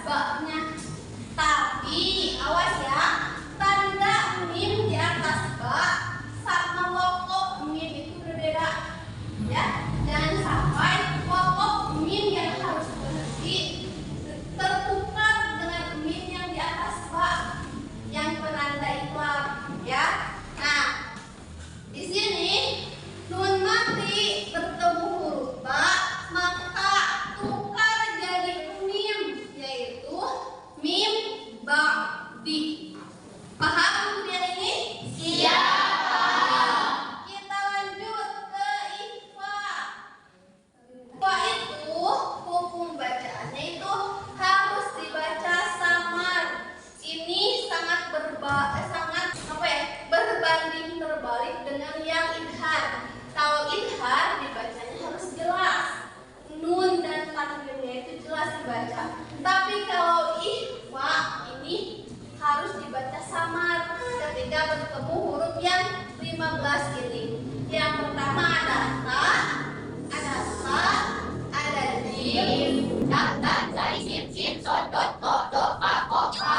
baknya. Tapi awas ya, tanda mim di atas bak sama pokok mim itu berbeda. Ya, jangan sampai pokok mim yang harus berhenti tertukar dengan mim yang di atas bak yang penanda iklab. Ya, nah di sini nun mati bertemu huruf ba, maka tukar jadi mim, yaitu mim ba di. Paham kemudian ini? Siap. Kita lanjut ke ikhfa. Ikhfa itu hukum bacaannya itu harus dibaca samar. Ini sangat berbanding terbalik dengan yang idhar. Kalau idhar dibacanya harus jelas, nun dan tanwinnya itu jelas dibaca. Tapi kalau ikhfa ini harus dibaca samar ketika bertemu huruf yang 15 ini. Yang pertama ada ta, ada sa, ada jim, Dan zai sin sodot to pa ko pa.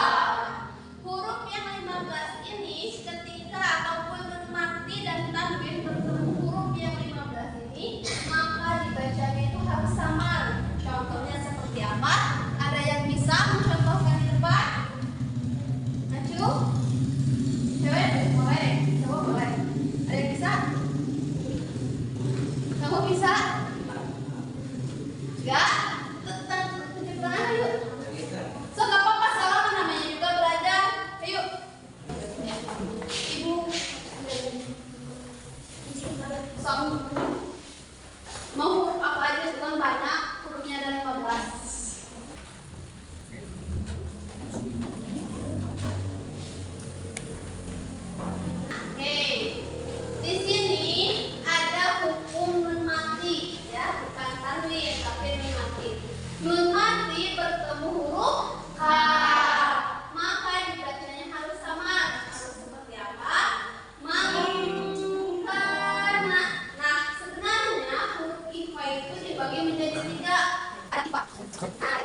huruf yang 15 ini ketika ataupun nun mati dan tanwin bertemu huruf yang 15 ini, maka dibacanya itu harus samar. Contohnya seperti apa? Ada yang bisa mencontohkan di depan? Acu? Cewek? Boleh? Cowok boleh? Ada yang bisa? Kamu bisa? Enggak? Tunjuk tangan yuk. So, gak apa-apa, salah namanya juga belajar. Ayo. Ibu. Mau huruf apa aja sekarang banyak, hurufnya ada 15. Oke. Di sini ada hukum nun mati, ya, bukan tanwin tapi nun mati. Nun mati bertemu huruf ha, maka dibacanya harus sama. Harus seperti apa? Mangkana. Nah, sebenarnya huruf ikhfa itu dibagi menjadi 3. Nah,